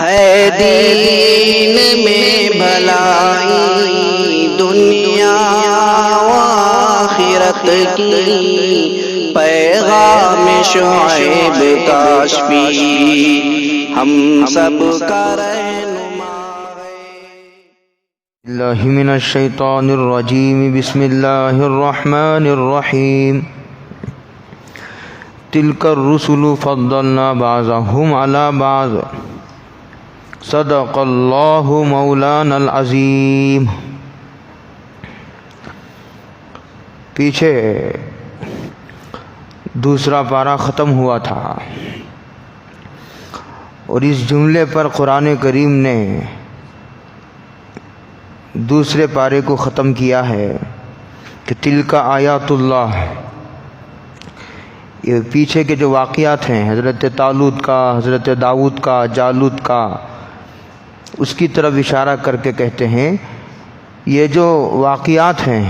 ہے دین میں بھلائی دنیا و آخرت کی، پیغام شعیب کاشفی ہم سب کا رہنما ہے۔ اللہ من الشیطان الرجیم، بسم اللہ الرحمن الرحیم۔ تلک الرسل فضلنا بعضهم علی بعض، صدق اللہ مولانا العظیم۔ پیچھے دوسرا پارہ ختم ہوا تھا اور اس جملے پر قرآن کریم نے دوسرے پارے کو ختم کیا ہے کہ تلک آیات اللہ۔ یہ پیچھے کے جو واقعات ہیں حضرت طالوت کا، حضرت داؤد کا، جالوت کا، اس کی طرف اشارہ کر کے کہتے ہیں یہ جو واقعات ہیں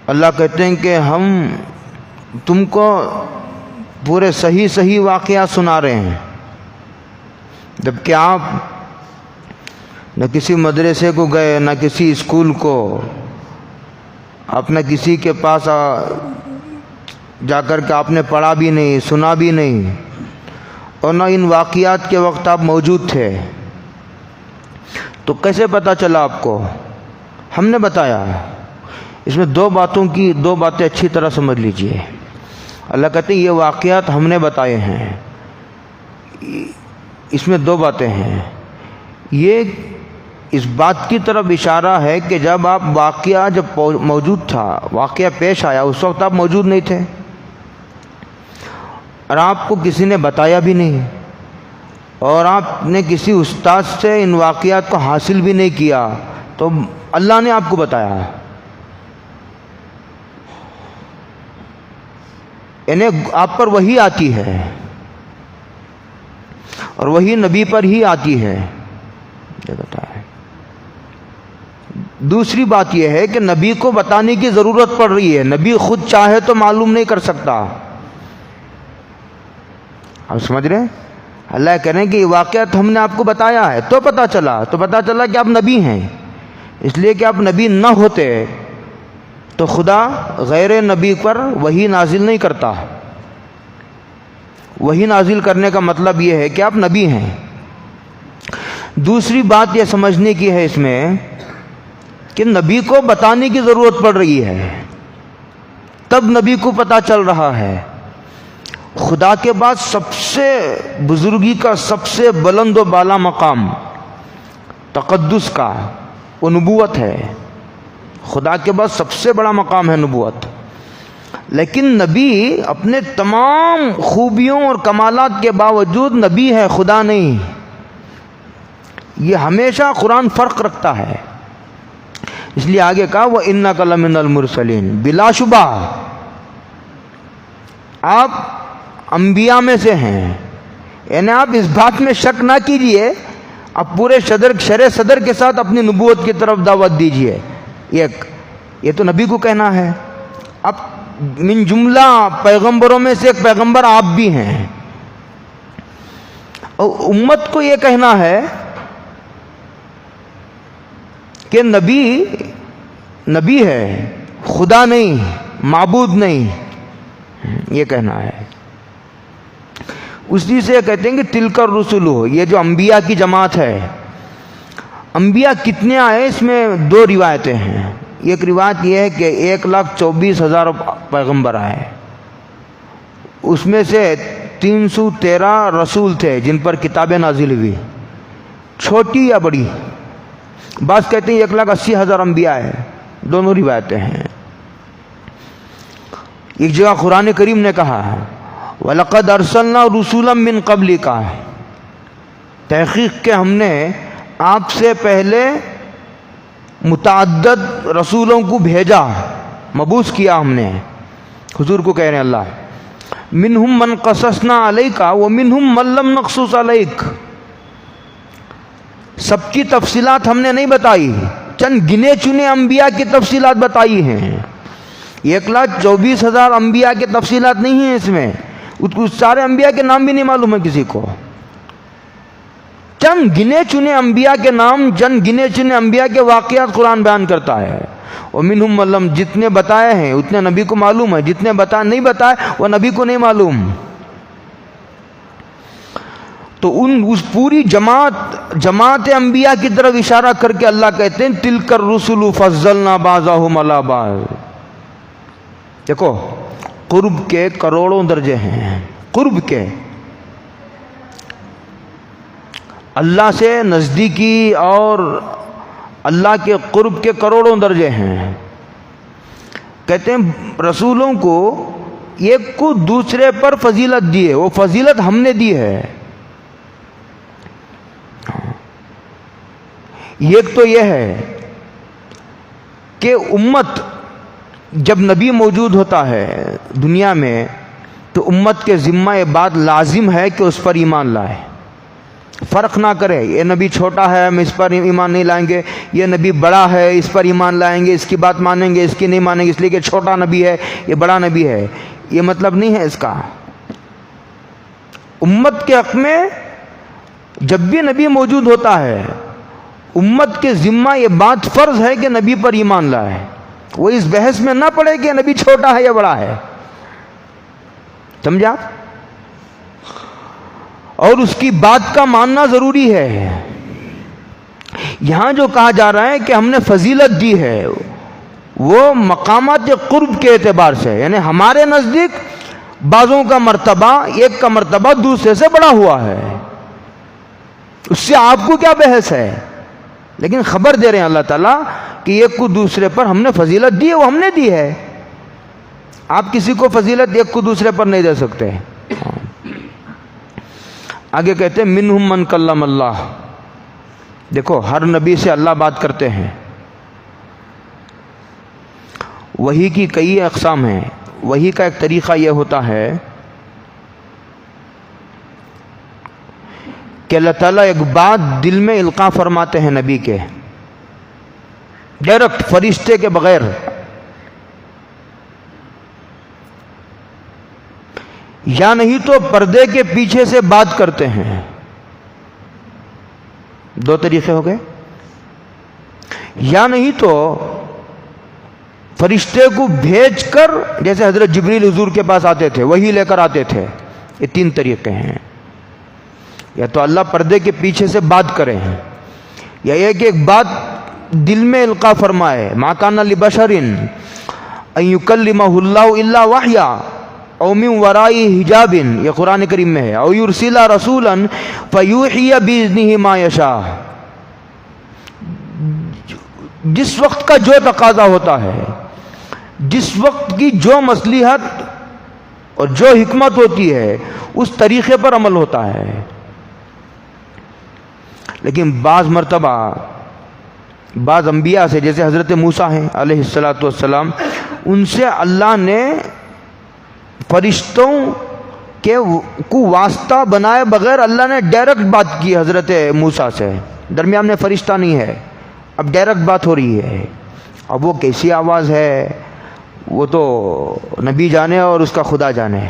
اللہ کہتے ہیں کہ ہم تم کو پورے صحیح واقعات سنا رہے ہیں، جبکہ آپ نہ کسی مدرسے کو گئے، نہ کسی اسکول کو، آپ نہ کسی کے پاس جا کر کے آپ نے پڑھا بھی نہیں، سنا بھی نہیں، اور نہ ان واقعات کے وقت آپ موجود تھے، تو کیسے پتہ چلا آپ کو؟ ہم نے بتایا۔ اس میں دو باتیں اچھی طرح سمجھ لیجئے۔ اللہ کہتے ہیں یہ واقعات ہم نے بتائے ہیں۔ اس میں دو باتیں ہیں۔ یہ اس بات کی طرف اشارہ ہے کہ جب آپ واقعہ موجود تھا، واقعہ پیش آیا، اس وقت آپ موجود نہیں تھے اور آپ کو کسی نے بتایا بھی نہیں، اور آپ نے کسی استاد سے ان واقعات کو حاصل بھی نہیں کیا، تو اللہ نے آپ کو بتایا۔ یعنی آپ پر وحی آتی ہے اور وہی نبی پر ہی آتی ہے، یہ بتایا۔ دوسری بات یہ ہے کہ نبی کو بتانے کی ضرورت پڑ رہی ہے، نبی خود چاہے تو معلوم نہیں کر سکتا۔ آپ سمجھ رہے ہیں؟ اللہ کہہ رہے ہیں کہ یہ واقعات ہم نے آپ کو بتایا ہے، تو پتہ چلا کہ آپ نبی ہیں۔ اس لیے کہ آپ نبی نہ ہوتے تو خدا غیر نبی پر وحی نازل نہیں کرتا۔ وحی نازل کرنے کا مطلب یہ ہے کہ آپ نبی ہیں۔ دوسری بات یہ سمجھنے کی ہے اس میں کہ نبی کو بتانے کی ضرورت پڑ رہی ہے، تب نبی کو پتہ چل رہا ہے۔ خدا کے بعد سب سے بزرگی کا سب سے بلند و بالا مقام تقدس کا وہ نبوت ہے۔ خدا کے بعد سب سے بڑا مقام ہے نبوت، لیکن نبی اپنے تمام خوبیوں اور کمالات کے باوجود نبی ہے، خدا نہیں۔ یہ ہمیشہ قرآن فرق رکھتا ہے، اس لیے آگے کہا وَإِنَّكَ لَمِنَ الْمُرْسَلِينَ، بلا شبہ آپ انبیاء میں سے ہیں۔ یعنی آپ اس بات میں شک نہ کیجئے، آپ پورے شرع صدر کے ساتھ اپنی نبوت کی طرف دعوت دیجئے۔ یہ تو نبی کو کہنا ہے۔ اب من جملہ پیغمبروں میں سے ایک پیغمبر آپ بھی ہیں، اور امت کو یہ کہنا ہے کہ نبی ہے، خدا نہیں، معبود نہیں، یہ کہنا ہے۔ اسی سے کہتے ہیں کہ تلک الرسل، یہ جو انبیاء کی جماعت ہے۔ انبیاء کتنے آئے؟ اس میں دو روایتیں ہیں۔ ایک روایت یہ ہے کہ 1,24,000 پیغمبر آئے، اس میں سے 313 رسول تھے جن پر کتابیں نازل ہوئی، چھوٹی یا بڑی۔ بعض کہتے ہیں 1,80,000 انبیاء ہے، دونوں روایتیں ہیں۔ ایک جگہ قرآن کریم نے کہا وَلَقَدْ أَرْسَلْنَا رُسُولًا مِّن قَبْلِكَ، تحقیق کہ ہم نے آپ سے پہلے متعدد رسولوں کو بھیجا، مبعوث کیا ہم نے۔ حضور کو کہہ رہے ہیں اللہ منہم من قصصنا علیک ومنہم من لم نقصص علیک، سب کی تفصیلات ہم نے نہیں بتائی، چند گنے چنے انبیاء کی تفصیلات بتائی ہیں۔ 1,24,000 انبیاء کی تفصیلات نہیں ہیں اس میں، سارے انبیاء کے نام بھی نہیں معلوم ہے کسی کو، چند گنے چنے انبیاء کے نام، چند گنے چنے انبیاء کے واقعات قرآن بیان کرتا ہے. ومنہم من لم، جتنے بتائے ہیں اتنے نبی کو معلوم ہے، جتنے نہیں بتائے وہ نبی کو نہیں معلوم. تو اس پوری جماعت انبیاء کی طرف اشارہ کر کے اللہ کہتے ہیں تلک الرسل فضلنا بعضهم علی بعض. دیکھو قرب کے کروڑوں درجے ہیں، قرب کے، اللہ سے نزدیکی اور اللہ کے قرب کے کروڑوں درجے ہیں. کہتے ہیں رسولوں کو ایک کو دوسرے پر فضیلت دی ہے، وہ فضیلت ہم نے دی ہے. ایک تو یہ ہے کہ امت جب نبی موجود ہوتا ہے دنیا میں تو امت کے ذمہ یہ بات لازم ہے کہ اس پر ایمان لائے، فرق نہ کرے. یہ نبی چھوٹا ہے ہم اس پر ایمان نہیں لائیں گے، یہ نبی بڑا ہے اس پر ایمان لائیں گے، اس کی بات مانیں گے، اس کی نہیں مانیں گے اس لیے کہ چھوٹا نبی ہے یہ بڑا نبی ہے. یہ مطلب نہیں ہے اس کا. امت کے حق میں جب بھی نبی موجود ہوتا ہے امت کے ذمہ یہ بات فرض ہے کہ نبی پر ایمان لائے. وہ اس بحث میں نہ پڑے کہ نبی چھوٹا ہے یا بڑا ہے. سمجھا؟ اور اس کی بات کا ماننا ضروری ہے. یہاں جو کہا جا رہا ہے کہ ہم نے فضیلت دی ہے وہ مقامات قرب کے اعتبار سے، یعنی ہمارے نزدیک بعضوں کا مرتبہ ایک کا مرتبہ دوسرے سے بڑا ہوا ہے. اس سے آپ کو کیا بحث ہے؟ لیکن خبر دے رہے ہیں اللہ تعالیٰ کہ ایک کو دوسرے پر ہم نے فضیلت دی ہے، وہ ہم نے دی ہے. آپ کسی کو فضیلت ایک کو دوسرے پر نہیں دے سکتے. آگے کہتے ہیں منہم من کلم اللہ. دیکھو ہر نبی سے اللہ بات کرتے ہیں. وحی کی کئی اقسام ہیں. وحی کا ایک طریقہ یہ ہوتا ہے کہ اللہ تعالیٰ ایک بات دل میں القاء فرماتے ہیں نبی کے، ڈائریکٹ فرشتے کے بغیر. یا نہیں تو پردے کے پیچھے سے بات کرتے ہیں. دو طریقے ہو گئے. یا نہیں تو فرشتے کو بھیج کر، جیسے حضرت جبریل حضور کے پاس آتے تھے وہی لے کر آتے تھے. یہ تین طریقے ہیں. یا تو اللہ پردے کے پیچھے سے بات کرے ہیں، یا یہ کہ ایک بات دل میں القاء فرمائے. ما کان لبشر ان یکلمہ اللہ الا وحیا او من وراء حجاب، یہ قرآن کریم میں ہے. او یرسل رسولا فیوحی باذنہ ما یشاء. جس وقت کا جو تقاضا ہوتا ہے، جس وقت کی جو مصلحت اور جو حکمت ہوتی ہے اس طریقے پر عمل ہوتا ہے. لیکن بعض مرتبہ بعض انبیاء سے، جیسے حضرت موسیٰ ہیں علیہ الصلاۃ والسلام، ان سے اللہ نے فرشتوں کے کو واسطہ بنائے بغیر اللہ نے ڈائریکٹ بات کی حضرت موسیٰ سے. درمیان میں فرشتہ نہیں ہے، اب ڈائریکٹ بات ہو رہی ہے. اب وہ کیسی آواز ہے وہ تو نبی جانے اور اس کا خدا جانے.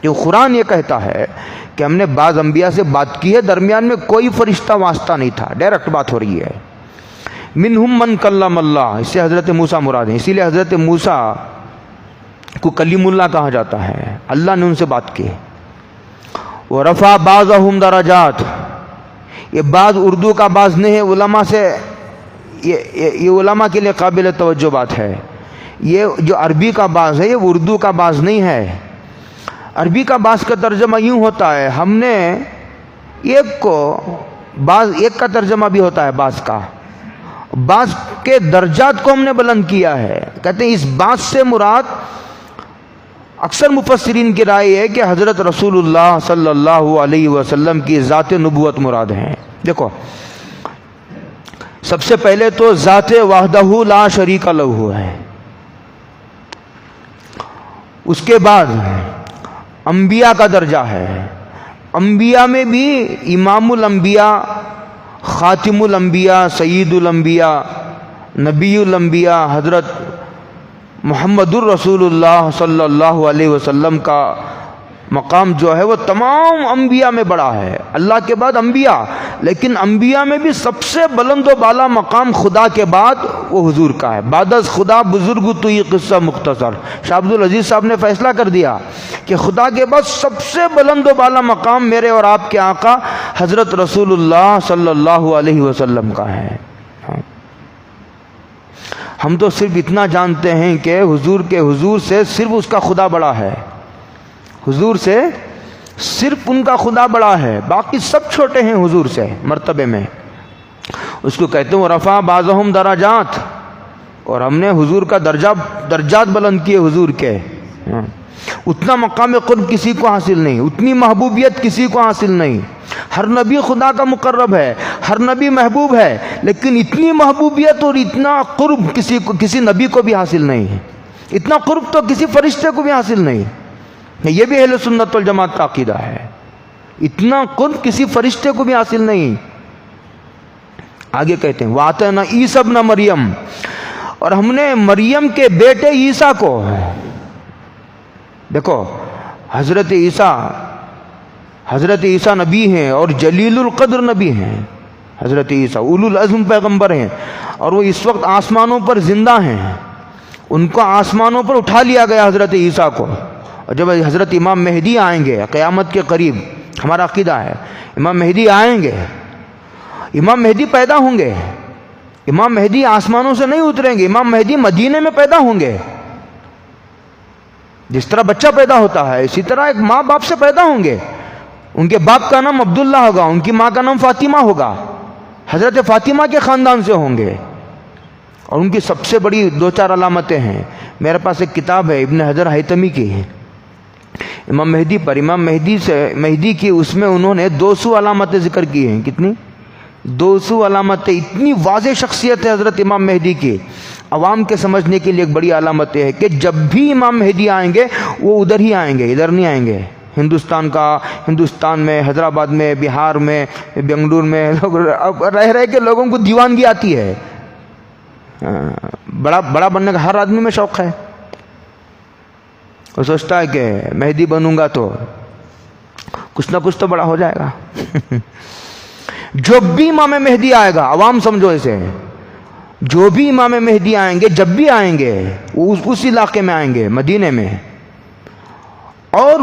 جو قرآن یہ کہتا ہے کہ ہم نے بعض انبیاء سے بات کی ہے، درمیان میں کوئی فرشتہ واسطہ نہیں تھا، ڈائریکٹ بات ہو رہی ہے. منہم من کلم اللہ، اس سے حضرت موسیٰ مراد ہیں. اسی لیے حضرت موسیٰ کو کلیم اللہ کہا جاتا ہے. اللہ نے ان سے بات کی. ورفع بعضهم درجات، یہ بعض اردو کا بعض نہیں ہے، علماء سے یہ علماء کے لیے قابل توجہ بات ہے. یہ جو عربی کا بعض ہے یہ اردو کا بعض نہیں ہے. عربی کا بعض کا ترجمہ یوں ہوتا ہے، ہم نے ایک کو بعض، ایک کا ترجمہ بھی ہوتا ہے بعض کا، بعض کے درجات کو ہم نے بلند کیا ہے. کہتے ہیں اس بعض سے مراد اکثر مفسرین کی رائے ہے کہ حضرت رسول اللہ صلی اللہ علیہ وسلم کی ذات نبوت مراد ہیں. دیکھو سب سے پہلے تو ذات وحدہ لا شریک لہ ہے. اس کے بعد انبیاء کا درجہ ہے. انبیاء میں بھی امام الانبیاء، خاتم الانبیاء، سید الانبیاء، نبی الانبیاء حضرت محمد الرسول اللہ صلی اللہ علیہ وسلم کا مقام جو ہے وہ تمام انبیاء میں بڑا ہے، اللہ کے بعد انبیاء، لیکن انبیاء میں بھی سب سے بلند و بالا مقام خدا کے بعد وہ حضور کا ہے۔ بعد از خدا بزرگ تو یہ قصہ مختصر، شاہ عبد العزیز صاحب نے فیصلہ کر دیا کہ خدا کے بعد سب سے بلند و بالا مقام میرے اور آپ کے آقا حضرت رسول اللہ صلی اللہ علیہ وسلم کا ہے۔ ہم تو صرف اتنا جانتے ہیں کہ حضور کے حضور سے صرف اس کا خدا بڑا ہے، حضور سے صرف ان کا خدا بڑا ہے، باقی سب چھوٹے ہیں حضور سے مرتبے میں۔ اس کو کہتے ہیں وہ رفع بعضہم درجات، اور ہم نے حضور کا درجات بلند کیے حضور کے۔ اتنا مقام قرب کسی کو حاصل نہیں، اتنی محبوبیت کسی کو حاصل نہیں۔ ہر نبی خدا کا مقرب ہے، ہر نبی محبوب ہے، لیکن اتنی محبوبیت اور اتنا قرب کسی نبی کو بھی حاصل نہیں ہے۔ اتنا قرب تو کسی فرشتے کو بھی حاصل نہیں۔ یہ بھی اہل سنت والجماعت کا عقیدہ ہے، اتنا قرب کسی فرشتے کو بھی حاصل نہیں۔ آگے کہتے ہیں وَآتَيْنَا عِیسَىٰ ابْنَ مریم، اور ہم نے مریم کے بیٹے عیسیٰ کو، دیکھو حضرت عیسیٰ نبی ہیں اور جلیل القدر نبی ہیں، حضرت عیسیٰ اولو العزم پیغمبر ہیں، اور وہ اس وقت آسمانوں پر زندہ ہیں۔ ان کو آسمانوں پر اٹھا لیا گیا حضرت عیسیٰ کو، اور جب حضرت امام مہدی آئیں گے قیامت کے قریب، ہمارا عقیدہ ہے امام مہدی آئیں گے، امام مہدی پیدا ہوں گے، امام مہدی آسمانوں سے نہیں اتریں گے، امام مہدی مدینے میں پیدا ہوں گے۔ جس طرح بچہ پیدا ہوتا ہے اسی طرح ایک ماں باپ سے پیدا ہوں گے۔ ان کے باپ کا نام عبداللہ ہوگا، ان کی ماں کا نام فاطمہ ہوگا، حضرت فاطمہ کے خاندان سے ہوں گے۔ اور ان کی سب سے بڑی دو چار علامتیں ہیں، میرے پاس ایک کتاب ہے ابن حجر حیتمی کی امام مہدی پر، امام مہدی کی، اس میں انہوں نے 200 علامتیں ذکر کی ہیں۔ کتنی؟ 200 علامتیں۔ اتنی واضح شخصیت ہے حضرت امام مہدی کی۔ عوام کے سمجھنے کے لیے ایک بڑی علامت ہے کہ جب بھی امام مہدی آئیں گے وہ ادھر ہی آئیں گے، ادھر نہیں آئیں گے۔ ہندوستان میں، حیدرآباد میں، بہار میں، بنگلور میں رہ کے لوگوں کو دیوانگی آتی ہے، بڑا بننے کا ہر آدمی میں شوق ہے۔ وہ سوچتا ہے کہ مہدی بنوں گا تو کچھ نہ کچھ تو بڑا ہو جائے گا۔ جو بھی امام مہدی آئے گا، عوام سمجھو اسے، جو بھی امام مہدی آئیں گے، جب بھی آئیں گے وہ اس علاقے میں آئیں گے، مدینے میں، اور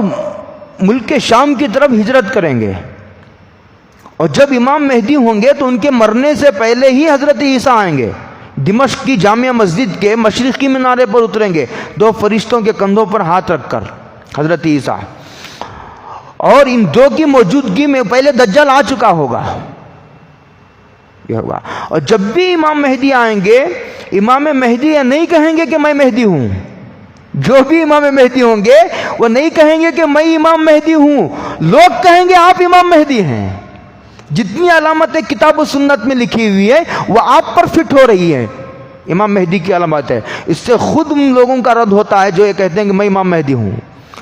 ملک شام کی طرف ہجرت کریں گے۔ اور جب امام مہدی ہوں گے تو ان کے مرنے سے پہلے ہی حضرت عیسیٰ آئیں گے، دمشق کی جامع مسجد کے مشرقی مینارے پر اتریں گے، 2 فرشتوں کے کندھوں پر ہاتھ رکھ کر حضرت عیسیٰ، اور ان 2 کی موجودگی میں پہلے دجال آ چکا ہوگا، یہ ہوگا۔ اور جب بھی امام مہدی آئیں گے، امام مہدی یہ نہیں کہیں گے کہ میں مہدی ہوں، جو بھی امام مہدی ہوں گے وہ نہیں کہیں گے کہ میں امام مہدی ہوں، لوگ کہیں گے آپ امام مہدی ہیں۔ جتنی علامتیں کتاب و سنت میں لکھی ہوئی ہے وہ آپ پر فٹ ہو رہی ہے، امام مہدی کی علامت ہے۔ اس سے خود ان لوگوں کا رد ہوتا ہے جو یہ کہتے ہیں کہ میں امام مہدی ہوں۔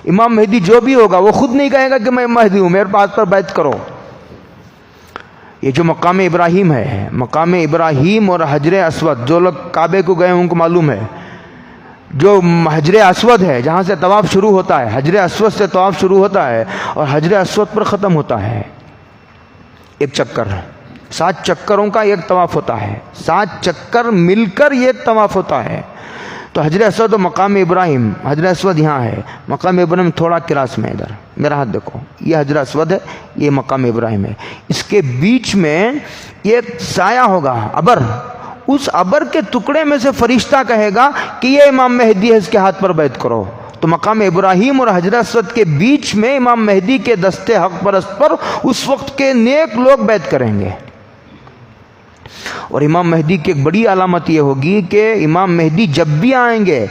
امام مہدی جو بھی ہوگا وہ خود نہیں کہے گا کہ میں مہدی ہوں، میرے پاس پر بیعت کرو۔ یہ جو مقام ابراہیم ہے، مقام ابراہیم اور حجر اسود، جو لوگ کعبے کو گئے ان کو معلوم ہے، جو حجر اسود ہے جہاں سے طواف شروع ہوتا ہے، حجر اسود سے طواف شروع ہوتا ہے اور حجر اسود پر ختم ہوتا ہے ایک چکر، 7 چکروں کا ایک طواف ہوتا ہے، 7 چکر مل کر یہ ایک طواف ہوتا ہے۔ تو حجر اسود و مقام ابراہیم، حجر اسود یہاں ہے، مقام ابراہیم تھوڑا کراس میں، ادھر میرا ہاتھ دیکھو، یہ حجر اسود ہے، یہ مقام ابراہیم ہے۔ اس کے بیچ میں یہ سایہ ہوگا، ابر، اس ابر کے ٹکڑے میں سے فرشتہ کہے گا کہ یہ امام مہدی ہے، اس کے ہاتھ پر بیعت کرو۔ تو مقام ابراہیم اور حجر اسود کے بیچ میں امام مہدی کے دستے حق پرست پر اس وقت کے نیک لوگ بیعت کریں گے۔ اور امام مہدی کی ایک بڑی علامت یہ ہوگی کہ امام مہدی جب بھی آئیں گے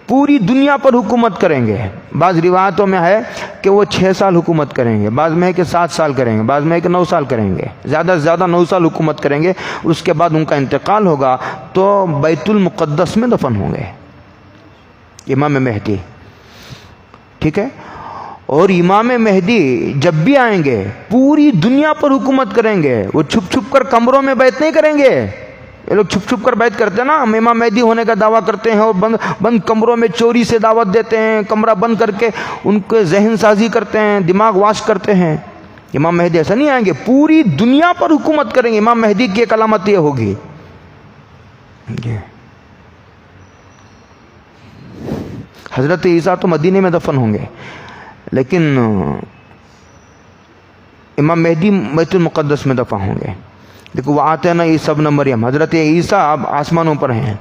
پوری دنیا پر حکومت کریں گے۔ بعض روایتوں میں ہے کہ وہ 6 سال حکومت کریں گے، بعض میں ہے کہ 7 سال کریں گے، بعض میں ہے کہ 9 سال کریں گے، زیادہ سے زیادہ 9 سال حکومت کریں گے۔ اس کے بعد ان کا انتقال ہوگا تو بیت المقدس میں دفن ہوں گے امام مہدی، ٹھیک ہے۔ اور امام مہدی جب بھی آئیں گے پوری دنیا پر حکومت کریں گے، وہ چھپ چھپ کر کمروں میں بیعت نہیں کریں گے۔ یہ لوگ چھپ چھپ کر بیعت کرتے ہیں نا، ہم امام مہدی ہونے کا دعویٰ کرتے ہیں اور بند کمروں میں چوری سے دعوت دیتے ہیں، کمرہ بند کر کے ان کے ذہن سازی کرتے ہیں، دماغ واش کرتے ہیں۔ امام مہدی ایسا نہیں آئیں گے، پوری دنیا پر حکومت کریں گے۔ امام مہدی کی ایک علامت یہ ہوگی، حضرت عیسیٰ تو مدینے میں دفن ہوں گے، لیکن امام مہدی بیت المقدس میں دفن ہوں گے۔ دیکھو وہ آتے ہیں نا عیسیٰ ابن مریم، حضرت عیسیٰ اب آسمانوں پر ہیں۔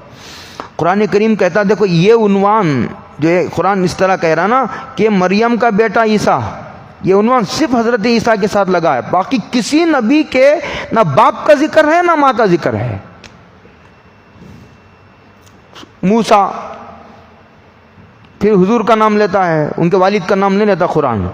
قرآن کریم کہتا ہے، دیکھو یہ عنوان جو ہے قرآن اس طرح کہہ رہا نا کہ مریم کا بیٹا عیسیٰ، یہ عنوان صرف حضرت عیسیٰ کے ساتھ لگا ہے، باقی کسی نبی کے نہ باپ کا ذکر ہے نہ ماں کا ذکر ہے۔ موسیٰ پھر حضور کا نام لیتا ہے، ان کے والد کا نام نہیں لیتا قرآن۔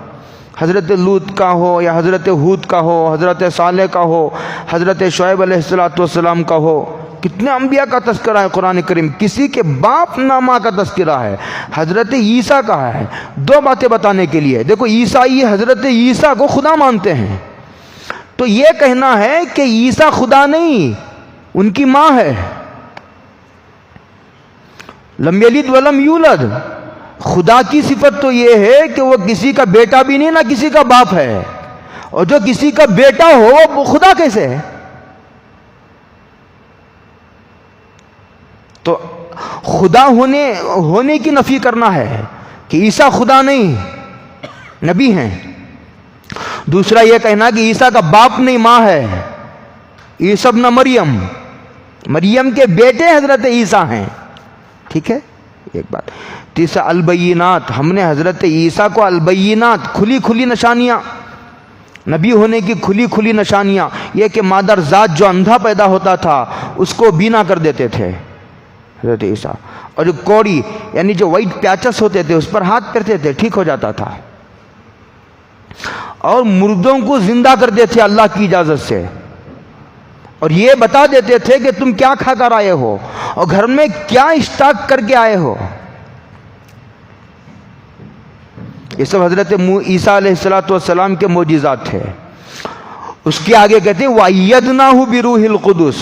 حضرت لوط کا ہو یا حضرت ہود کا ہو، حضرت صالح کا ہو، حضرت شعیب علیہ السلام کا ہو، کتنے انبیاء کا تذکرہ ہے قرآن کریم، کسی کے باپ نہ ماں کا تذکرہ ہے۔ حضرت عیسیٰ کا ہے، دو باتیں بتانے کے لیے۔ دیکھو عیسائی حضرت عیسیٰ کو خدا مانتے ہیں، تو یہ کہنا ہے کہ عیسیٰ خدا نہیں، ان کی ماں ہے۔ لم یلد ولم یولد، خدا کی صفت تو یہ ہے کہ وہ کسی کا بیٹا بھی نہیں نہ کسی کا باپ ہے، اور جو کسی کا بیٹا ہو وہ خدا کیسے ہے؟ تو خدا ہونے کی نفی کرنا ہے کہ عیسیٰ خدا نہیں، نبی ہیں۔ دوسرا یہ کہنا کہ عیسیٰ کا باپ نہیں ماں ہے، عیسیٰ ابن مریم، مریم کے بیٹے حضرت عیسیٰ ہیں، ٹھیک ہے ایک بات۔ تیسرا البینات، ہم نے حضرت عیسیٰ کو البینات، کھلی کھلی نشانیاں، نبی ہونے کی کھلی کھلی نشانیاں، یہ کہ مادر ذات جو اندھا پیدا ہوتا تھا اس کو بینا کر دیتے تھے حضرت عیسیٰ، اور جو کوڑی یعنی جو وائٹ پیچس ہوتے تھے اس پر ہاتھ پھیرتے تھے ٹھیک ہو جاتا تھا، اور مردوں کو زندہ کر دیتے تھے اللہ کی اجازت سے، اور یہ بتا دیتے تھے کہ تم کیا کھا کر آئے ہو اور گھر میں کیا اسٹاک کر کے آئے ہو۔ یہ سب حضرت عیسیٰ علیہ السلام کے معجزات تھے۔ اس کے آگے کہتے ہیں وَأَيَّدْنَاهُ بِرُوحِ الْقُدُسِ،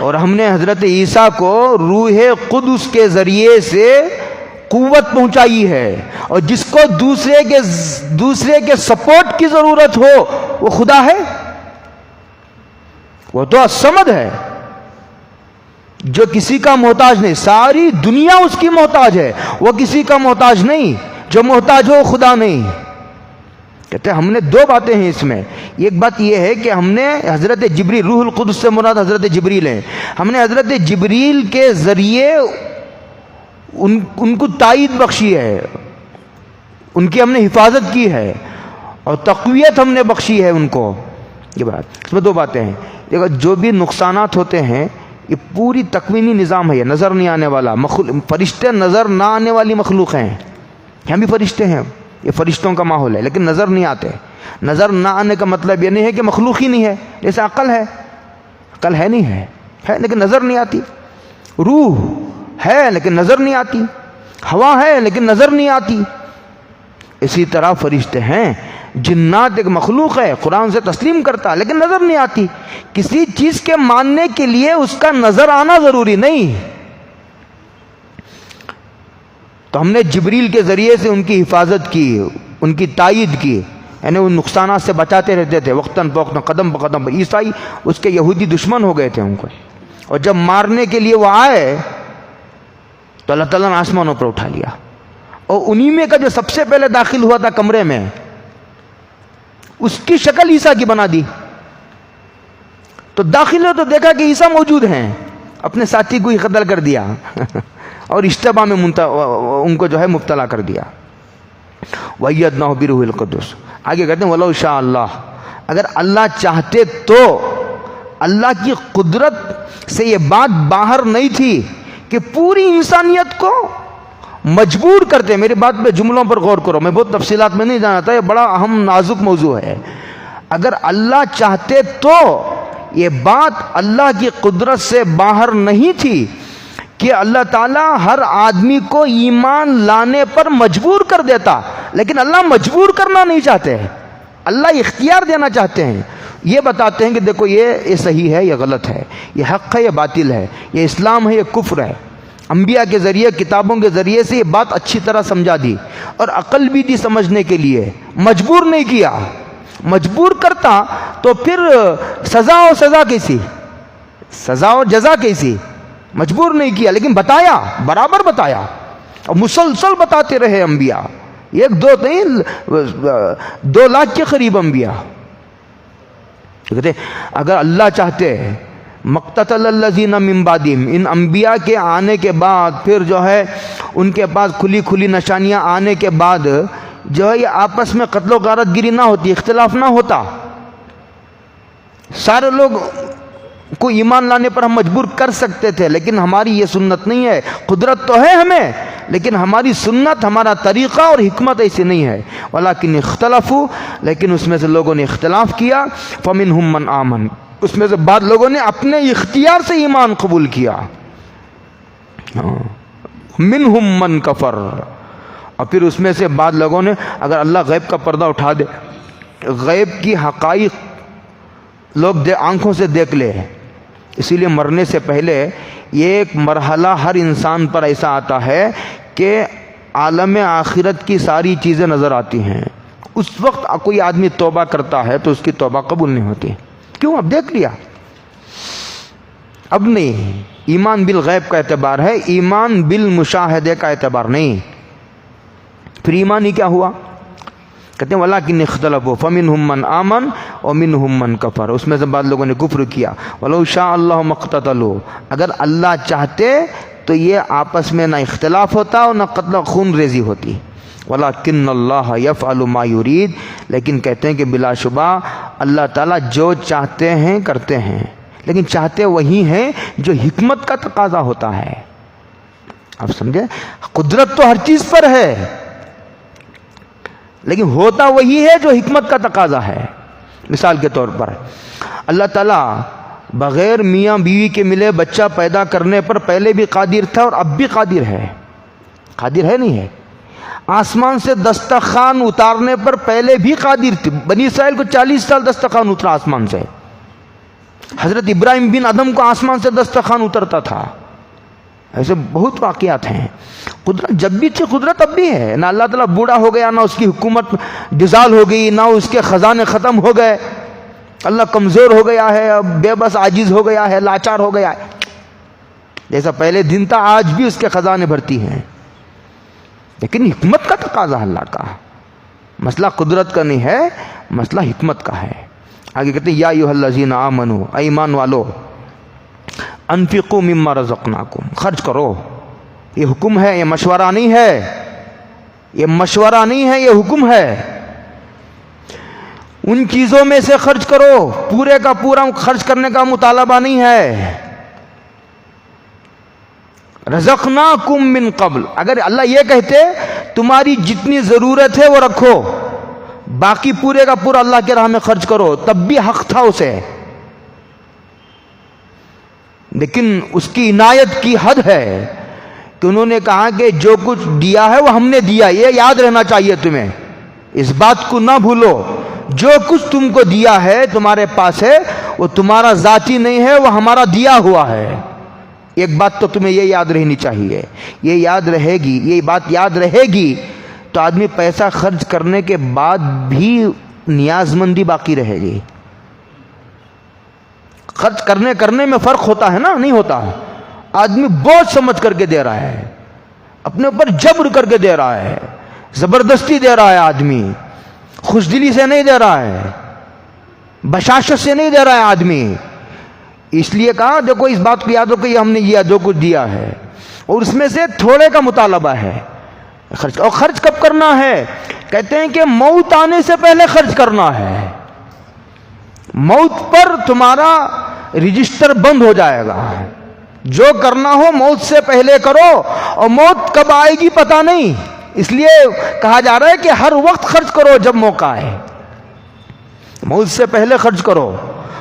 اور ہم نے حضرت عیسیٰ کو روح قدس کے ذریعے سے قوت پہنچائی ہے، اور جس کو دوسرے کے سپورٹ کی ضرورت ہو وہ خدا ہے، وہ تو الصمد ہے جو کسی کا محتاج نہیں، ساری دنیا اس کی محتاج ہے، وہ کسی کا محتاج نہیں، جو محتاج ہو خدا نہیں۔ کہتے ہیں ہم نے دو باتیں ہیں اس میں، ایک بات یہ ہے کہ ہم نے حضرت جبریل، روح القدس سے مراد حضرت جبریل ہیں، ہم نے حضرت جبریل کے ذریعے ان کو تائید بخشی ہے، ان کی ہم نے حفاظت کی ہے اور تقویت ہم نے بخشی ہے ان کو۔ یہ بات، اس میں دو باتیں ہیں۔ دیکھو جو بھی نقصانات ہوتے ہیں یہ پوری تکوینی نظام ہے، یہ نظر نہیں آنے والا، فرشتے نظر نہ آنے والی مخلوق ہیں، ہم بھی فرشتے ہیں، یہ فرشتوں کا ماحول ہے، لیکن نظر نہیں آتے۔ نظر نہ آنے کا مطلب یہ نہیں ہے کہ مخلوق ہی نہیں ہے، جیسے عقل ہے نہیں ہے لیکن نظر نہیں آتی، روح ہے لیکن نظر نہیں آتی، ہوا ہے لیکن نظر نہیں آتی، اسی طرح فرشتے ہیں، جنات ایک مخلوق ہے، قرآن سے تسلیم کرتا لیکن نظر نہیں آتی۔ کسی چیز کے ماننے کے لیے اس کا نظر آنا ضروری نہیں، تو ہم نے جبریل کے ذریعے سے ان کی حفاظت کی، ان کی تائید کی، یعنی ان نقصانات سے بچاتے رہتے تھے وقتاً فوقتاً، قدم بقدم۔ عیسائی اس کے یہودی دشمن ہو گئے تھے ان کو، اور جب مارنے کے لیے وہ آئے تو اللہ تعالیٰ نے آسمانوں پر اٹھا لیا، اور انہی میں کا جو سب سے پہلے داخل ہوا تھا کمرے میں، اس کی شکل عیسیٰ کی بنا دی، تو داخل ہو تو دیکھا کہ عیسیٰ موجود ہیں، اپنے ساتھی کو ہی قتل کر دیا اور اشتباہ میں ان کو جو ہے مبتلا کر دیا۔ وَأَيَّدْنَاهُ بِرُوحِ الْقُدُسِ، آگے کہتے ہیں وَلَوْ شَاءَ اللَّهُ، اگر اللہ چاہتے تو، اللہ کی قدرت سے یہ بات باہر نہیں تھی کہ پوری انسانیت کو مجبور کرتے۔ میری بات پہ جملوں پر غور کرو، میں بہت تفصیلات میں نہیں جانا تھا، یہ بڑا اہم نازک موضوع ہے۔ اگر اللہ چاہتے تو یہ بات اللہ کی قدرت سے باہر نہیں تھی کہ اللہ تعالیٰ ہر آدمی کو ایمان لانے پر مجبور کر دیتا، لیکن اللہ مجبور کرنا نہیں چاہتے ہیں، اللہ اختیار دینا چاہتے ہیں۔ یہ بتاتے ہیں کہ دیکھو یہ صحیح ہے، یہ غلط ہے، یہ حق ہے، یہ باطل ہے، یہ اسلام ہے، یہ کفر ہے۔ انبیاء کے ذریعے، کتابوں کے ذریعے سے یہ بات اچھی طرح سمجھا دی اور عقل بھی دی سمجھنے کے لیے، مجبور نہیں کیا۔ مجبور کرتا تو پھر سزا کیسی، سزا اور جزا کیسی؟ مجبور نہیں کیا، لیکن بتایا، برابر بتایا، اور مسلسل بتاتے رہے انبیاء، ایک دو نہیں، 2 لاکھ کے قریب انبیاء۔ کہتے اگر اللہ چاہتے مقتتل الذین من بعدہم، ان انبیاء کے آنے کے بعد پھر جو ہے ان کے پاس کھلی نشانیاں آنے کے بعد جو ہے یہ آپس میں قتل و غارت گیری نہ ہوتی، اختلاف نہ ہوتا، سارے لوگ کو ایمان لانے پر ہم مجبور کر سکتے تھے، لیکن ہماری یہ سنت نہیں ہے۔ قدرت تو ہے ہمیں، لیکن ہماری سنت، ہمارا طریقہ اور حکمت ایسی نہیں ہے۔ ولیکن اختلفوا، لیکن اس میں سے لوگوں نے اختلاف کیا، فمنہم من آمن، اس میں سے بعض لوگوں نے اپنے اختیار سے ایمان قبول کیا، منہم من کفر، اور پھر اس میں سے بعض لوگوں نے، اگر اللہ غیب کا پردہ اٹھا دے، غیب کی حقائق لوگ آنکھوں سے دیکھ لے، اسی لیے مرنے سے پہلے یہ ایک مرحلہ ہر انسان پر ایسا آتا ہے کہ عالم آخرت کی ساری چیزیں نظر آتی ہیں۔ اس وقت کوئی آدمی توبہ کرتا ہے تو اس کی توبہ قبول نہیں ہوتی، کیوں؟ اب دیکھ لیا، اب نہیں۔ ایمان بالغیب کا اعتبار ہے، ایمان بالمشاہدے کا اعتبار نہیں۔ پھر ایمان ہی کیا ہوا؟ کہتے ہیں وَلَٰكِنْ اخْتَلَفُوا فَمِنْهُمْ مَنْ آمَنَ وَمِنْهُمْ مَنْ كَفَرَ، اس میں سے بعض لوگوں نے کفر کیا۔ وَلَوْ شَاءَ اللَّهُ مَا اقْتَتَلُوا، اگر اللہ چاہتے تو یہ آپس میں نہ اختلاف ہوتا اور نہ قتل خون ریزی ہوتی۔ وَلَٰكِنَّ اللَّهَ يَفْعَلُ مَا يُرِيدُ، لیکن کہتے ہیں کہ بلا شبہ اللہ تعالیٰ جو چاہتے ہیں کرتے ہیں، لیکن چاہتے وہی ہیں جو حکمت کا تقاضا ہوتا ہے۔ آپ سمجھے؟ قدرت تو ہر چیز پر ہے، لیکن ہوتا وہی ہے جو حکمت کا تقاضا ہے۔ مثال کے طور پر اللہ تعالیٰ بغیر میاں بیوی کے ملے بچہ پیدا کرنے پر پہلے بھی قادر تھا اور اب بھی قادر ہے۔ قادر ہے نہیں ہے؟ آسمان سے دسترخوان اتارنے پر پہلے بھی قادر تھے۔ بنی اسرائیل کو 40 سال دسترخوان اترا آسمان سے۔ حضرت ابراہیم بن ادم کو آسمان سے دسترخوان اترتا تھا۔ ایسے بہت واقعات ہیں۔ قدرت جب بھی تھی، قدرت اب بھی ہے۔ نہ اللہ تعالیٰ بوڑھا ہو گیا، نہ اس کی حکومت ڈیزال ہو گئی، نہ اس کے خزانے ختم ہو گئے۔ اللہ کمزور ہو گیا ہے، اب بے بس عاجز ہو گیا ہے، لاچار ہو گیا ہے۔ جیسا پہلے دن تھا، آج بھی اس کے خزانے بھرتی ہیں، لیکن حکمت کا تقاضا اللہ کا۔ مسئلہ قدرت کا نہیں ہے، مسئلہ حکمت کا ہے۔ آگے کہتے ہیں یا ایھا الذین آمنوا، اے ایمان والو، انفقوا مما رزقناکم، خرچ کرو۔ یہ حکم ہے، یہ مشورہ نہیں ہے، یہ مشورہ نہیں ہے، یہ حکم ہے۔ ان چیزوں میں سے خرچ کرو، پورے کا پورا خرچ کرنے کا مطالبہ نہیں ہے۔ رزقناکم من قبل، اگر اللہ یہ کہتے تمہاری جتنی ضرورت ہے وہ رکھو، باقی پورے کا پورا اللہ کے راہ میں خرچ کرو، تب بھی حق تھا اسے، لیکن اس کی عنایت کی حد ہے کہ انہوں نے کہا کہ جو کچھ دیا ہے وہ ہم نے دیا۔ یہ یاد رہنا چاہیے تمہیں، اس بات کو نہ بھولو، جو کچھ تم کو دیا ہے، تمہارے پاس ہے، وہ تمہارا ذاتی نہیں ہے، وہ ہمارا دیا ہوا ہے۔ ایک بات تو تمہیں یہ یاد رہنی چاہیے، یہ یاد رہے گی، یہ بات یاد رہے گی تو آدمی پیسہ خرچ کرنے کے بعد بھی نیاز مندی باقی رہے گی۔ خرچ کرنے میں فرق ہوتا ہے نا؟ نہیں ہوتا۔ آدمی بوجھ سمجھ کر کے دے رہا ہے، اپنے اوپر جبر کر کے دے رہا ہے، زبردستی دے رہا ہے، آدمی خوش دلی سے نہیں دے رہا ہے، بشاشت سے نہیں دے رہا ہے آدمی۔ اس لیے کہا دیکھو اس بات کو یاد ہو کہ یہ ہم نے یہ جو کچھ دیا ہے، اور اس میں سے تھوڑے کا مطالبہ ہے خرچ۔ اور خرچ کب کرنا ہے؟ کہتے ہیں کہ موت آنے سے پہلے خرچ کرنا ہے۔ موت پر تمہارا رجسٹر بند ہو جائے گا، جو کرنا ہو موت سے پہلے کرو، اور موت کب آئے گی پتہ نہیں، اس لیے کہا جا رہا ہے کہ ہر وقت خرچ کرو جب موقع آئے۔ موت سے پہلے خرچ کرو،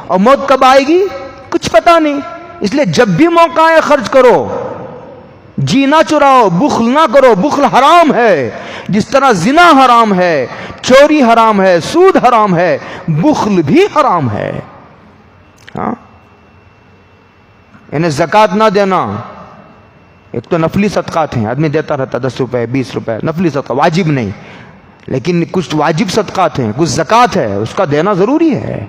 اور موت کب آئے گی کچھ پتہ نہیں، اس لیے جب بھی موقع آئے خرچ کرو، جی نہ چراؤ، بخل نہ کرو، بخل حرام ہے، جس طرح زنا حرام ہے، چوری حرام ہے، سود حرام ہے، بخل بھی حرام ہے. ہاں، یعنی زکوٰۃ نہ دینا. ایک تو نفلی صدقات ہیں، آدمی دیتا رہتا 10 روپے 20 روپے، نفلی صدقہ واجب نہیں، لیکن کچھ واجب صدقات ہیں، کچھ زکوٰۃ ہے، اس کا دینا ضروری ہے.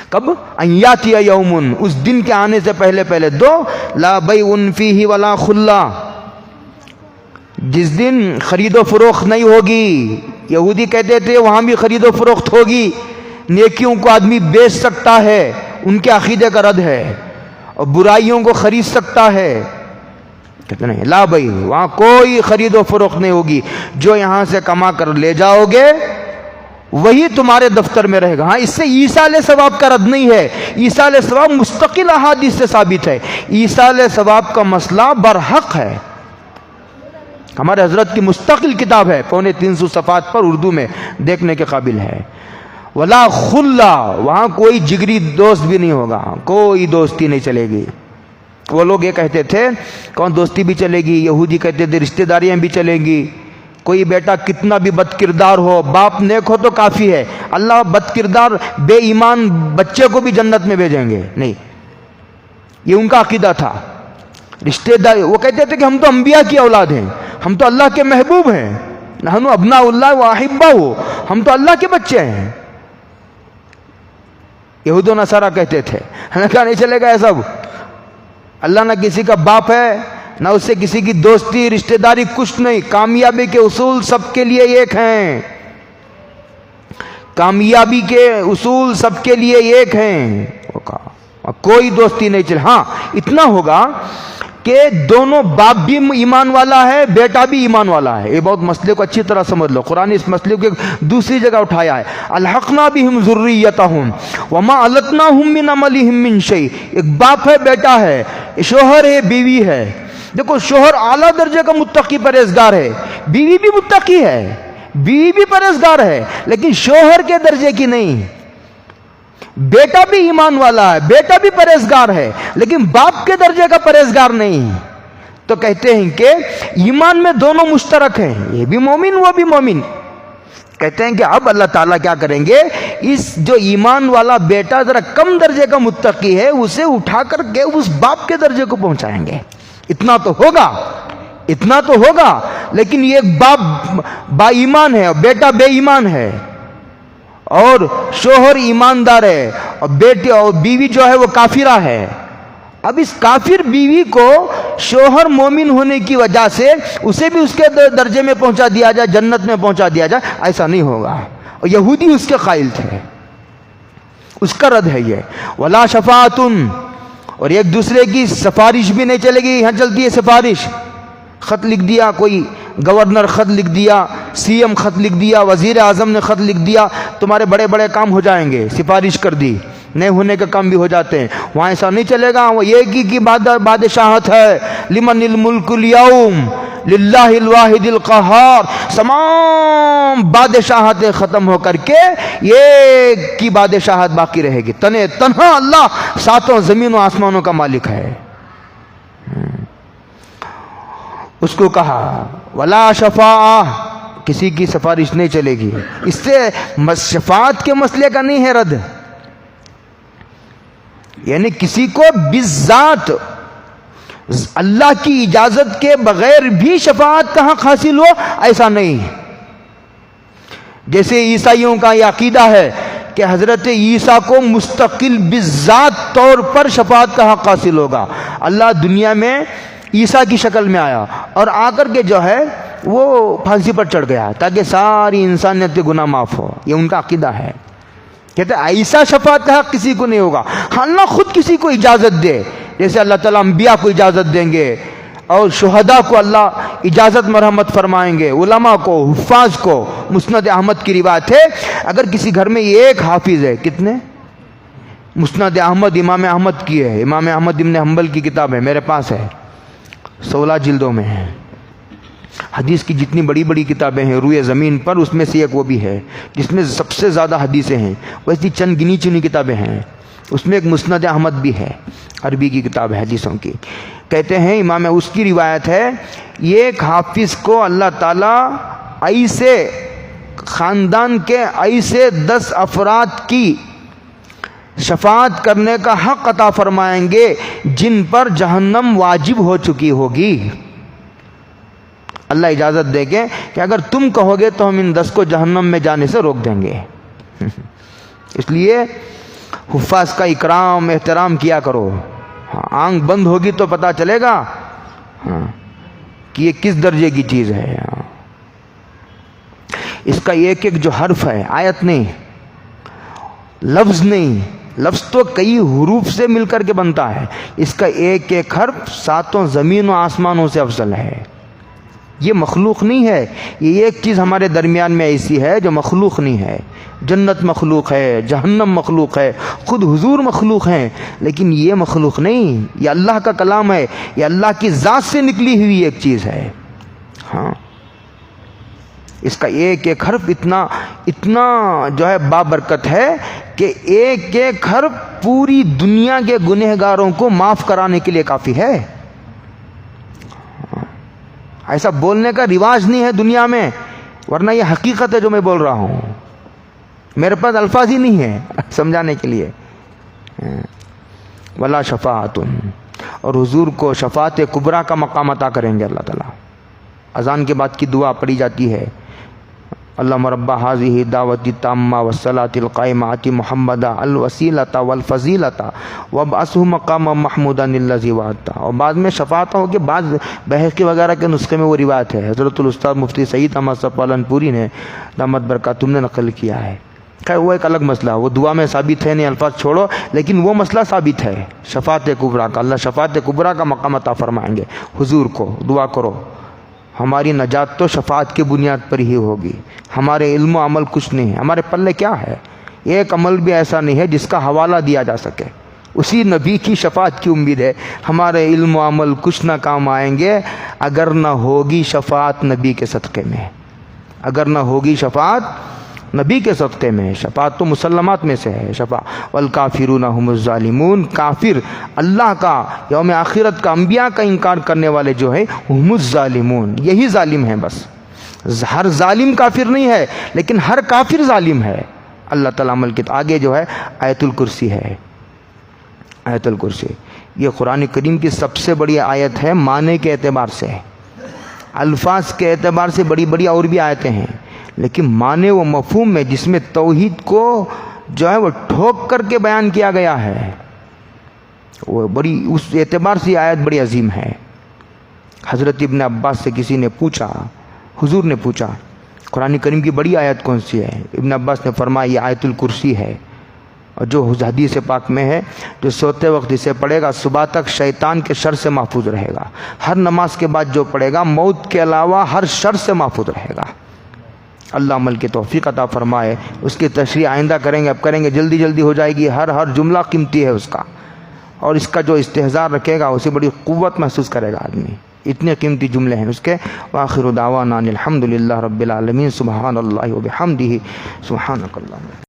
کب؟ ایاتی یوم، اس دن کے آنے سے پہلے پہلے دو. لا بیع فیہ ولا خلا، جس دن خرید و فروخت نہیں ہوگی. یہودی کہتے تھے وہاں بھی خرید و فروخت ہوگی، نیکیوں کو آدمی بیچ سکتا ہے، ان کے عقیدے کا رد ہے، اور برائیوں کو خرید سکتا ہے. کہتے نہیں، لا بھائی وہاں کوئی خرید و فروخت نہیں ہوگی. جو یہاں سے کما کر لے جاؤ گے وہی تمہارے دفتر میں رہے گا. ہاں، اس سے ایصال ثواب کا رد نہیں ہے. ایصال ثواب مستقل احادیث سے ثابت ہے. ایصال ثواب کا مسئلہ برحق ہے. ہمارے حضرت کی مستقل کتاب ہے، 350 صفحات پر، اردو میں دیکھنے کے قابل ہے. ولا خلا، وہاں کوئی جگری دوست بھی نہیں ہوگا، کوئی دوستی نہیں چلے گی. وہ لوگ یہ کہتے تھے کون دوستی بھی چلے گی؟ یہودی کہتے تھے رشتہ داریاں بھی چلیں گی. کوئی بیٹا کتنا بھی بد کردار ہو، باپ نیک ہو تو کافی ہے، اللہ بد کردار بے ایمان بچے کو بھی جنت میں بھیجیں گے. نہیں، یہ ان کا عقیدہ تھا. رشتہ داری، وہ کہتے تھے کہ ہم تو انبیاء کی اولاد ہیں، ہم تو اللہ کے محبوب ہیں، نحن ابناء اللہ و احباؤہ، ہم تو اللہ کے بچے ہیں. یہود و نصارہ کہتے تھے. ہم نے کہا نہیں چلے گا یہ سب. اللہ نہ کسی کا باپ ہے، نہ اس سے کسی کی دوستی رشتہ داری، کچھ نہیں. کامیابی کے اصول سب کے لیے ایک ہیں، کامیابی کے اصول سب کے لیے ایک ہیں. کوئی دوستی نہیں چلے. ہاں اتنا ہوگا کہ دونوں باپ بھی ایمان والا ہے، بیٹا بھی ایمان والا ہے. یہ بہت مسئلے کو اچھی طرح سمجھ لو. قرآن اس مسئلے کو دوسری جگہ اٹھایا ہے. الحقنا بہم ذریتہم وما علتناہم من عملہم من شیء. ایک باپ ہے، بیٹا ہے، شوہر ہے، بیوی ہے. دیکھو شوہر اعلیٰ درجے کا متقی پرہیزگار ہے، بیوی بھی متقی ہے، بیوی بھی پرہیزگار ہے، لیکن شوہر کے درجے کی نہیں. بیٹا بھی ایمان والا ہے، بیٹا بھی پرہیزگار ہے، لیکن باپ کے درجے کا پرہیزگار نہیں. تو کہتے ہیں کہ ایمان میں دونوں مشترک ہیں، یہ بھی مومن وہ بھی مومن. کہتے ہیں کہ اب اللہ تعالیٰ کیا کریں گے، اس جو ایمان والا بیٹا ذرا کم درجے کا متقی ہے اسے اٹھا کر کے اس باپ کے درجے کو پہنچائیں گے. اتنا تو ہوگا، اتنا تو ہوگا. لیکن یہ ایک باپ با ایمان ہے اور بیٹا بے ایمان ہے، اور شوہر ایماندار ہے اور بیٹی اور بیوی جو ہے وہ کافرہ ہے. اب اس کافر بیوی کو شوہر مومن ہونے کی وجہ سے اسے بھی اس کے درجے میں پہنچا دیا جائے، جنت میں پہنچا دیا جائے، ایسا نہیں ہوگا. اور یہودی اس کے قائل تھے، اس کا رد ہے یہ. ولا شفاعتن، اور ایک دوسرے کی سفارش بھی نہیں چلے گی. یہاں چلتی ہے سفارش. خط لکھ دیا، کوئی گورنر خط لکھ دیا، سی ایم خط لکھ دیا، وزیر اعظم نے خط لکھ دیا، تمہارے بڑے بڑے کام ہو جائیں گے، سفارش کر دی، نہیں ہونے کے کام بھی ہو جاتے ہیں. وہاں ایسا نہیں چلے گا. وہ ایک ہی کی بادشاہت ہے. لمن الملک اليوم للہ الواحد القہار. تمام بادشاہتیں ختم ہو کر کے ایک کی بادشاہت باقی رہے گی. تنہا اللہ 7 زمین و آسمانوں کا مالک ہے. اس کو کہا ولا شفاعہ، کسی کی سفارش نہیں چلے گی. اس سے شفاعت کے مسئلے کا نہیں ہے رد، یعنی کسی کو بالذات اللہ کی اجازت کے بغیر بھی شفاعت کا حق حاصل ہو، ایسا نہیں. جیسے عیسائیوں کا یہ عقیدہ ہے کہ حضرت عیسیٰ کو مستقل بالذات طور پر شفاعت کا حق حاصل ہوگا. اللہ دنیا میں عیسیٰ کی شکل میں آیا اور آ کر کے جو ہے وہ پھانسی پر چڑھ گیا تاکہ ساری انسانیت کے گناہ معاف ہو. یہ ان کا عقیدہ ہے. کہتے ہیں ایسا شفاعت کا حق کسی کو نہیں ہوگا. اللہ خود کسی کو اجازت دے، جیسے اللہ تعالیٰ انبیاء کو اجازت دیں گے اور شہداء کو اللہ اجازت مرحمت فرمائیں گے، علماء کو، حفاظ کو. مسند احمد کی روایت ہے اگر کسی گھر میں ایک حافظ ہے، کتنے؟ مسند احمد امام احمد کی ہے، امام احمد ابن حنبل کی کتاب ہے، میرے پاس ہے، 16 جلدوں میں ہے. حدیث کی جتنی بڑی بڑی کتابیں ہیں روئے زمین پر، اس میں سے ایک وہ بھی ہے جس میں سب سے زیادہ حدیثیں ہیں. ویسی چند گنی چنی کتابیں ہیں. اس میں ایک مسند احمد بھی ہے، عربی کی کتاب ہے حدیثوں کی. کہتے ہیں امام، اس کی روایت ہے، ایک حافظ کو اللہ تعالیٰ ایسے خاندان کے ایسے 10 افراد کی شفاعت کرنے کا حق عطا فرمائیں گے جن پر جہنم واجب ہو چکی ہوگی. اللہ اجازت دے گے کہ اگر تم کہو گے تو ہم ان 10 کو جہنم میں جانے سے روک دیں گے. اس لیے حفاظ کا اکرام احترام کیا کرو. آنکھ بند ہوگی تو پتہ چلے گا کہ یہ کس درجے کی چیز ہے. اس کا ایک ایک جو حرف ہے، آیت نہیں، لفظ نہیں، لفظ تو کئی حروف سے مل کر کے بنتا ہے، اس کا ایک ایک حرف 7 زمین و آسمانوں سے افضل ہے. یہ مخلوق نہیں ہے. یہ ایک چیز ہمارے درمیان میں ایسی ہے جو مخلوق نہیں ہے. جنت مخلوق ہے، جہنم مخلوق ہے، خود حضور مخلوق ہیں، لیکن یہ مخلوق نہیں. یہ اللہ کا کلام ہے، یہ اللہ کی ذات سے نکلی ہوئی ایک چیز ہے. ہاں، اس کا ایک ایک حرف اتنا جو ہے بابرکت ہے کہ ایک ایک حرف پوری دنیا کے گنہگاروں کو معاف کرانے کے لیے کافی ہے. ایسا بولنے کا رواج نہیں ہے دنیا میں، ورنہ یہ حقیقت ہے جو میں بول رہا ہوں. میرے پاس الفاظ ہی نہیں ہے سمجھانے کے لیے. ولا شفاعت، اور حضور کو شفاعت کبریٰ کا مقام عطا کریں گے اللہ تعالیٰ. اذان کے بعد کی دعا پڑھی جاتی ہے، اللہم رب ھذہ الدعوۃ التامہ والصلاۃ القائمہ آت محمدا الوسیلۃ والفضیلۃ وابعثہ مقاما محمودا الذی وعدتہ. اور بعد میں شفاعت ہو کے بعد بہقی وغیرہ کے نسخے میں وہ روایت ہے، حضرت الاستاذ مفتی سعید احمد صفی پالن پوری نے دامت برکاتہم نے نقل کیا ہے. خیر وہ ایک الگ مسئلہ، وہ دعا میں ثابت ہے نہیں، الفاظ چھوڑو، لیکن وہ مسئلہ ثابت ہے شفاعت کبریٰ کا. اللہ شفاعت کبریٰ کا مقام عطا فرمائیں گے حضور کو. دعا کرو، ہماری نجات تو شفاعت کی بنیاد پر ہی ہوگی. ہمارے علم و عمل کچھ نہیں ہے، ہمارے پلے کیا ہے؟ ایک عمل بھی ایسا نہیں ہے جس کا حوالہ دیا جا سکے. اسی نبی کی شفاعت کی امید ہے. ہمارے علم و عمل کچھ نہ کام آئیں گے اگر نہ ہوگی شفاعت نبی کے صدقے میں. اگر نہ ہوگی شفاعت نبی کے صدقے میں. شفاعت تو مسلمات میں سے ہے. والکافرون هم الظالمون، کافر اللہ کا، یوم آخرت کا، انبیاء کا انکار کرنے والے جو ہیں هم الظالمون، یہی ظالم ہیں. بس ہر ظالم کافر نہیں ہے، لیکن ہر کافر ظالم ہے. اللہ تعالیٰ عمل کے آگے جو ہے آیت الکرسی ہے. آیت الکرسی یہ قرآن کریم کی سب سے بڑی آیت ہے معنی کے اعتبار سے. الفاظ کے اعتبار سے بڑی بڑی اور بھی آیتیں ہیں، لیکن معنی و مفہوم میں جس میں توحید کو جو ہے وہ ٹھوک کر کے بیان کیا گیا ہے، وہ بڑی، اس اعتبار سے آیت بڑی عظیم ہے. حضرت ابن عباس سے کسی نے پوچھا، حضور نے پوچھا قرآن کریم کی بڑی آیت کون سی ہے؟ ابن عباس نے فرمایا یہ آیت الکرسی ہے، اور جو حدیث پاک میں ہے جو سوتے وقت اسے پڑھے گا صبح تک شیطان کے شر سے محفوظ رہے گا. ہر نماز کے بعد جو پڑھے گا موت کے علاوہ ہر شر سے محفوظ رہے گا. اللہ عمل کی توفیق عطا فرمائے. اس کی تشریح آئندہ کریں گے، اب کریں گے، جلدی جلدی ہو جائے گی. ہر جملہ قیمتی ہے اس کا، اور اس کا جو استحضار رکھے گا اسے بڑی قوت محسوس کرے گا آدمی. اتنے قیمتی جملے ہیں اس کے. وآخر دعوانا الحمد للہ رب العالمین. سبحان اللہ و بحمدہ، سبحانک اللہم.